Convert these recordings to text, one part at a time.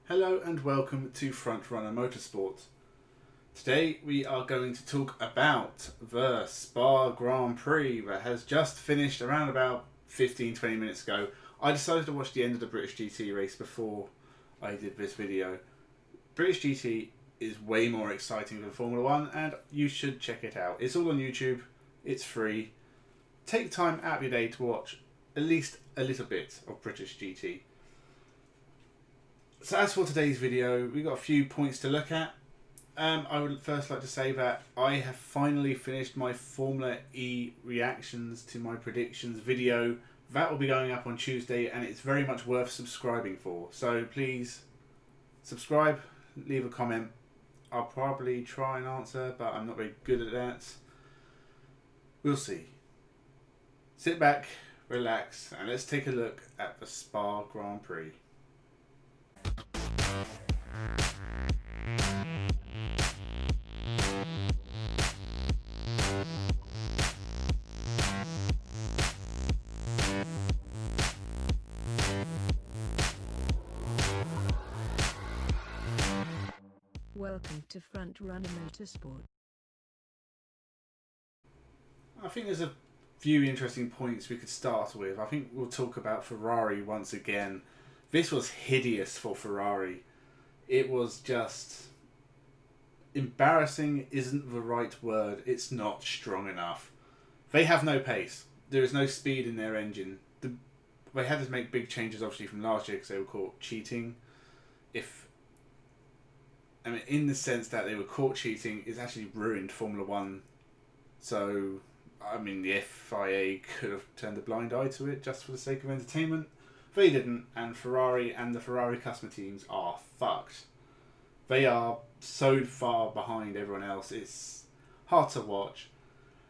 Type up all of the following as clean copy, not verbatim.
Hello and welcome to Frontrunner Motorsport. Today we are going to talk about the Spa Grand Prix that has just finished around about 15-20 minutes ago. I decided to watch the end of the British GT race before I did this video. British GT is way more exciting than Formula 1 and you should check it out. It's all on YouTube, it's free. Take time out of your day to watch at least a little bit of British GT. So as for today's video, we've got a few points to look at. I would first like to say that I have finally finished my Formula E reactions to my predictions video. That will be going up on Tuesday and it's very much worth subscribing for. So please subscribe, leave a comment. I'll probably try and answer, but I'm not very good at that. We'll see. Sit back, relax, and let's take a look at the Spa Grand Prix. Welcome to Frontrunner Motorsport. I think there's a few interesting points we could start with. I think we'll talk about Ferrari once again. This was hideous for Ferrari. It was just... embarrassing isn't the right word. It's not strong enough. They have no pace. There is no speed in their engine. They had to make big changes obviously from last year because they were caught cheating. In the sense that they were caught cheating, it's actually ruined Formula 1. So, the FIA could have turned a blind eye to it just for the sake of entertainment. They didn't, and Ferrari and the Ferrari customer teams are fucked. They are so far behind everyone else, it's hard to watch.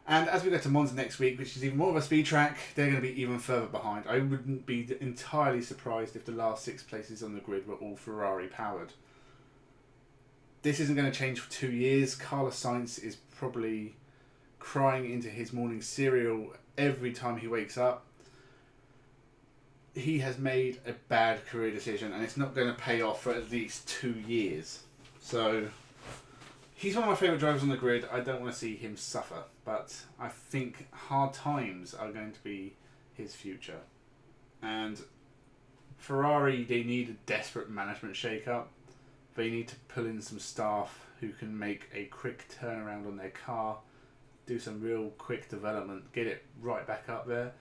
And as we go to Monza next week, which is even more of a speed track, they're going to be even further behind. I wouldn't be entirely surprised if the last 6 places on the grid were all Ferrari powered. This isn't going to change for 2 years. Carlos Sainz is probably crying into his morning cereal every time he wakes up. He has made a bad career decision and it's not going to pay off for at least 2 years. So, he's one of my favourite drivers on the grid. I don't want to see him suffer, but I think hard times are going to be his future. And Ferrari, they need a desperate management shake-up. They need to pull in some staff who can make a quick turnaround on their car, do some real quick development, get it right back up there.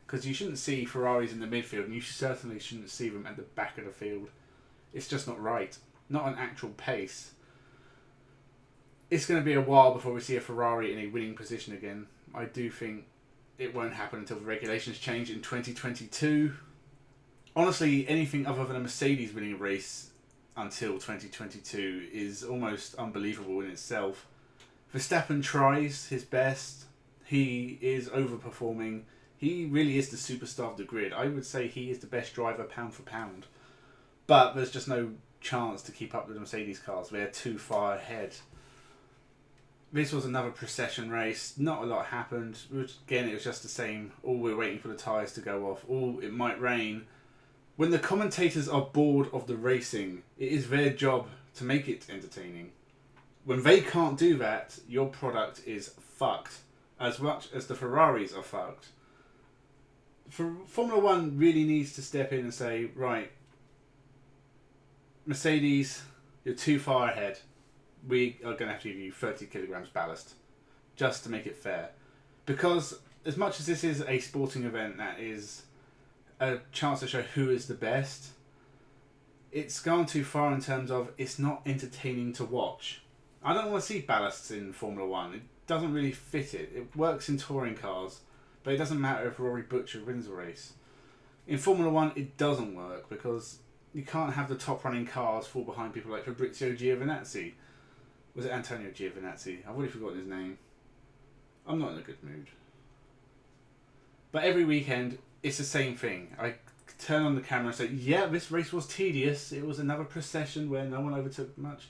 Because you shouldn't see Ferraris in the midfield, and you certainly shouldn't see them at the back of the field. It's just not right. Not an actual pace. It's going to be a while before we see a Ferrari in a winning position again. I do think it won't happen until the regulations change in 2022. Honestly, anything other than a Mercedes winning a race until 2022 is almost unbelievable in itself. Verstappen tries his best. He is overperforming. He really is the superstar of the grid. I would say he is the best driver pound for pound. But there's just no chance to keep up with the Mercedes cars. They're too far ahead. This was another procession race. Not a lot happened. Again, it was just the same. All we're waiting for the tyres to go off. All it might rain. When the commentators are bored of the racing, it is their job to make it entertaining. When they can't do that, your product is fucked. As much as the Ferraris are fucked. Formula 1 really needs to step in and say, right, Mercedes, you're too far ahead. We are going to have to give you 30 kilograms ballast. Just to make it fair. Because as much as this is a sporting event that is a chance to show who is the best, it's gone too far in terms of it's not entertaining to watch. I don't want to see ballasts in Formula 1. It doesn't really fit it. It works in touring cars, but it doesn't matter if Rory Butcher wins a race. In Formula 1 it doesn't work because you can't have the top running cars fall behind people like Fabrizio Giovinazzi. Was it Antonio Giovinazzi? I've already forgotten his name. I'm not in a good mood. But every weekend it's the same thing. I turn on the camera and say, yeah, this race was tedious. It was another procession where no one overtook much.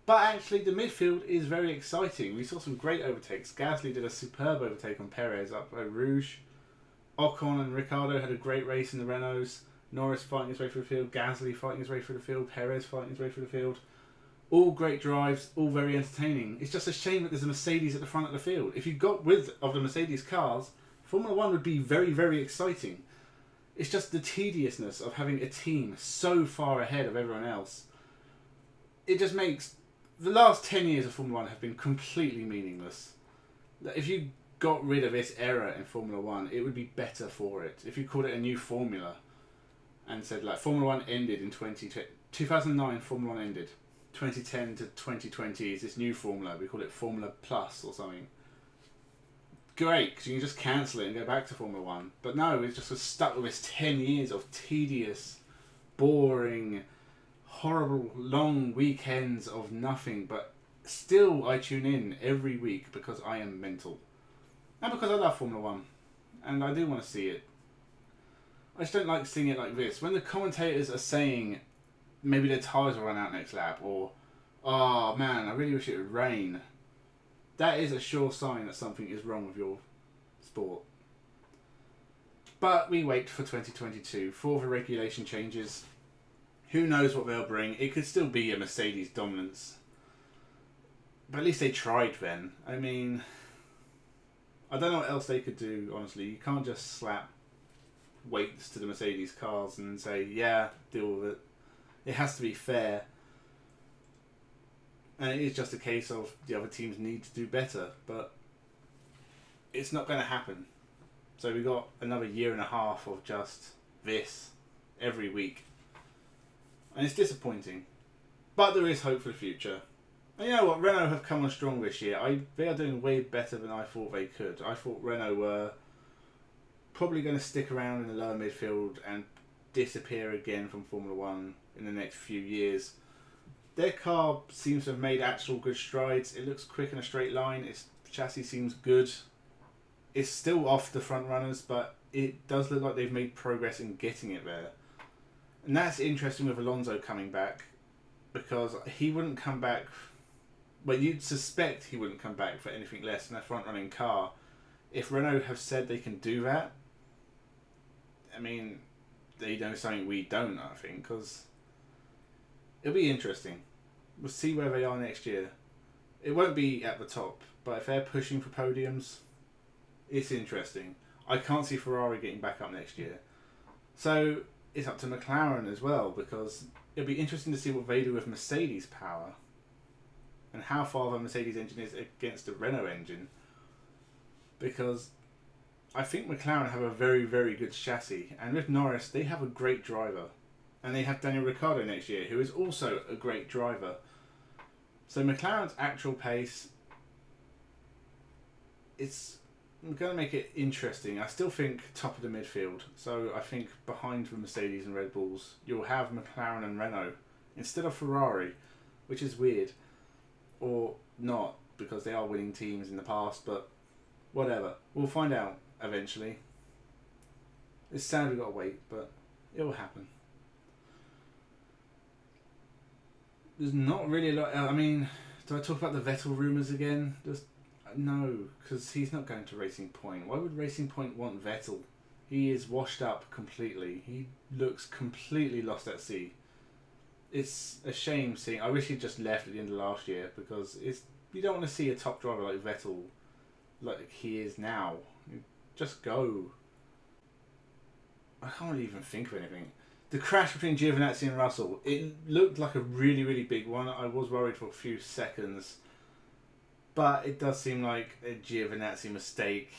But actually, the midfield is very exciting. We saw some great overtakes. Gasly did a superb overtake on Perez up by Rouge. Ocon and Ricciardo had a great race in the Renaults. Norris fighting his way through the field, Gasly fighting his way through the field, Perez fighting his way through the field. All great drives, all very entertaining. It's just a shame that there's a Mercedes at the front of the field. If you got rid of the Mercedes cars, Formula 1 would be very, very exciting. It's just the tediousness of having a team so far ahead of everyone else. It just makes... The last 10 years of Formula 1 have been completely meaningless. If you got rid of this era in Formula 1, it would be better for it. If you called it a new formula and said, like, Formula 1 ended in 2009, Formula 1 ended. 2010 to 2020 is this new formula. We call it Formula Plus or something. Great, because you can just cancel it and go back to Formula 1. But no, it's just stuck with this 10 years of tedious, boring, horrible, long weekends of nothing. But still, I tune in every week because I am mental. And because I love Formula 1. And I do want to see it. I just don't like seeing it like this. When the commentators are saying maybe their tyres will run out next lap, or, oh man, I really wish it would rain. That is a sure sign that something is wrong with your sport. But we wait for 2022 for the regulation changes. Who knows what they'll bring? It could still be a Mercedes dominance. But at least they tried then. I mean, I don't know what else they could do, honestly. You can't just slap weights to the Mercedes cars and say, yeah, deal with it. It has to be fair. And it is just a case of the other teams need to do better. But it's not going to happen. So we've got another year and a half of just this every week. And it's disappointing. But there is hope for the future. And you know what? Renault have come on strong this year. They are doing way better than I thought they could. I thought Renault were probably going to stick around in the lower midfield and disappear again from Formula 1 in the next few years. Their car seems to have made actual good strides. It looks quick in a straight line. Its chassis seems good. It's still off the front runners, but it does look like they've made progress in getting it there. And that's interesting with Alonso coming back, because he wouldn't come back... Well, you'd suspect he wouldn't come back for anything less than a front-running car. If Renault have said they can do that, I mean, they know something we don't, I think, because it'll be interesting. We'll see where they are next year. It won't be at the top, but if they're pushing for podiums, it's interesting. I can't see Ferrari getting back up next year. So it's up to McLaren as well, because it'll be interesting to see what they do with Mercedes power and how far the Mercedes engine is against the Renault engine. Because I think McLaren have a very, very good chassis. And with Norris, they have a great driver. And they have Daniel Ricciardo next year, who is also a great driver. So McLaren's actual pace, it's going to make it interesting. I still think top of the midfield. So I think behind the Mercedes and Red Bulls, you'll have McLaren and Renault instead of Ferrari, which is weird. Or not, because they are winning teams in the past, but whatever. We'll find out eventually. It's sad we've got to wait, but it will happen. There's not really a lot... I mean, do I talk about the Vettel rumours again? No, because he's not going to Racing Point. Why would Racing Point want Vettel? He is washed up completely. He looks completely lost at sea. It's a shame seeing... I wish he'd just left at the end of last year, because you don't want to see a top driver like Vettel like he is now. Just go. I can't really even think of anything. The crash between Giovinazzi and Russell, it looked like a really, really big one. I was worried for a few seconds. But it does seem like a Giovinazzi mistake,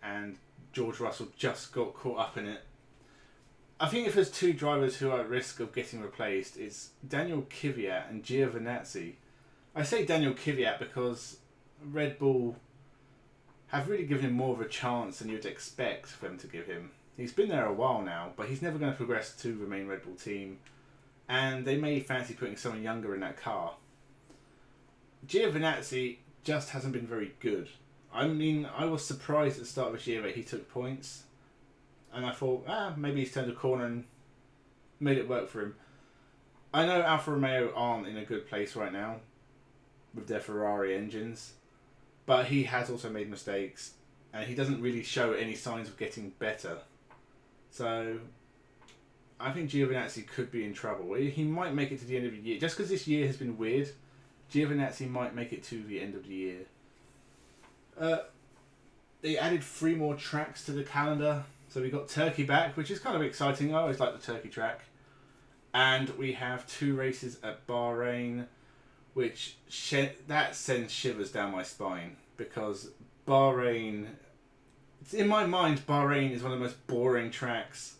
and George Russell just got caught up in it. I think if there's two drivers who are at risk of getting replaced, it's Daniel Kvyat and Giovinazzi. I say Daniel Kvyat because Red Bull have really given him more of a chance than you'd expect for them to give him. He's been there a while now, but he's never going to progress to the main Red Bull team, and they may fancy putting someone younger in that car. Giovinazzi just hasn't been very good. I mean, I was surprised at the start of this year that he took points, and I thought, maybe he's turned a corner and made it work for him. I know Alfa Romeo aren't in a good place right now with their Ferrari engines, but he has also made mistakes, and he doesn't really show any signs of getting better. So, I think Giovinazzi could be in trouble. He might make it to the end of the year. Just because this year has been weird, Giovinazzi might make it to the end of the year. They added 3 more tracks to the calendar. So we got Turkey back, which is kind of exciting. I always like the Turkey track. And we have 2 races at Bahrain, which that sends shivers down my spine. Because Bahrain, in my mind, Bahrain is one of the most boring tracks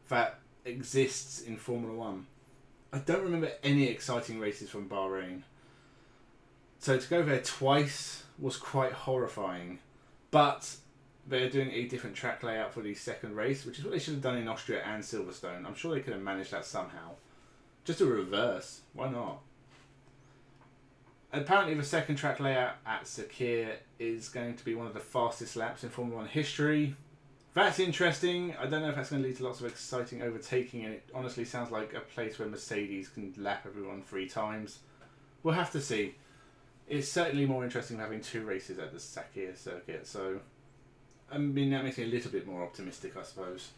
that exists in Formula 1. I don't remember any exciting races from Bahrain. So to go there twice was quite horrifying. But they're doing a different track layout for the second race, which is what they should have done in Austria and Silverstone. I'm sure they could have managed that somehow. Just a reverse. Why not? Apparently the second track layout at Sakir is going to be one of the fastest laps in Formula 1 history. That's interesting. I don't know if that's going to lead to lots of exciting overtaking, and it honestly sounds like a place where Mercedes can lap everyone 3 times. We'll have to see. It's certainly more interesting having 2 races at the Sakir circuit, so I mean that makes me a little bit more optimistic, I suppose.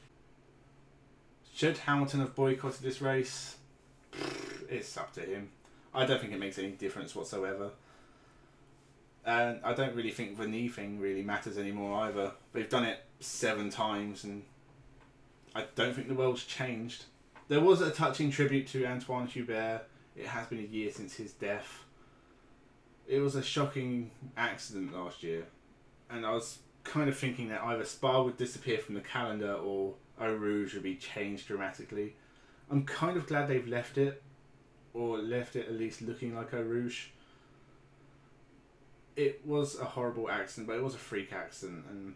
Should Hamilton have boycotted this race? It's up to him. I don't think it makes any difference whatsoever. And I don't really think the knee thing really matters anymore either. They've done it 7 times and I don't think the world's changed. There was a touching tribute to Antoine Hubert. It has been a year since his death. It was a shocking accident last year. And I was kind of thinking that either Spa would disappear from the calendar or Eau Rouge would be changed dramatically. I'm kind of glad they've left it. Or left it at least looking like Eau Rouge. It was a horrible accident, but it was a freak accident, and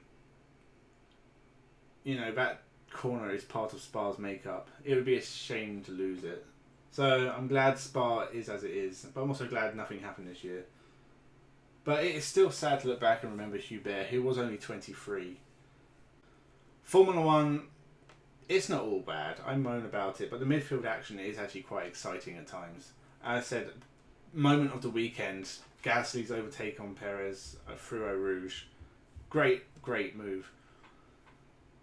you know that corner is part of Spa's makeup. It would be a shame to lose it. So I'm glad Spa is as it is, but I'm also glad nothing happened this year. But it is still sad to look back and remember Hubert, who was only 23. Formula 1, it's not all bad. I moan about it, but the midfield action is actually quite exciting at times. As I said, moment of the weekend, Gasly's overtake on Perez through Eau Rouge. Great move.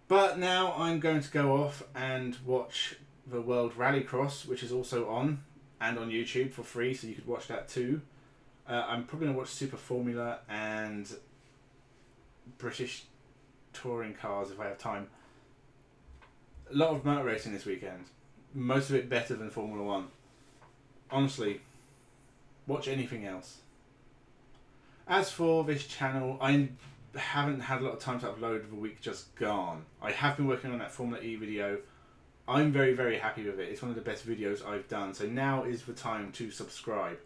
But now I'm going to go off and watch the World Rallycross, which is also on, and on YouTube for free, so you could watch that too. I'm probably going to watch Super Formula and British touring cars if I have time. A lot of motor racing this weekend. Most of it better than Formula 1. Honestly, watch anything else. As for this channel, I haven't had a lot of time to upload the week just gone. I have been working on that Formula E video. I'm very happy with it. It's one of the best videos I've done. So now is the time to subscribe.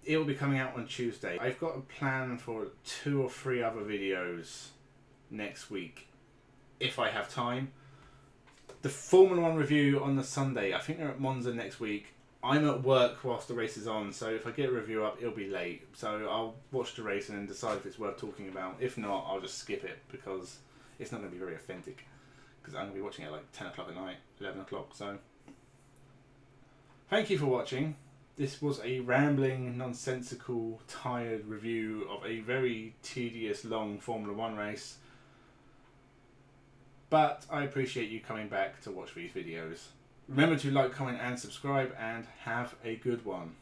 It will be coming out on Tuesday. I've got a plan for 2 or 3 other videos next week, if I have time. The Formula 1 review on the Sunday, I think they're at Monza next week. I'm at work whilst the race is on, so if I get a review up, it'll be late. So I'll watch the race and then decide if it's worth talking about. If not, I'll just skip it because it's not going to be very authentic. Because I'm going to be watching it like 10 o'clock at night, 11 o'clock, so... Thank you for watching. This was a rambling, nonsensical, tired review of a very tedious, long Formula 1 race. But I appreciate you coming back to watch these videos. Remember to like, comment and subscribe, and have a good one.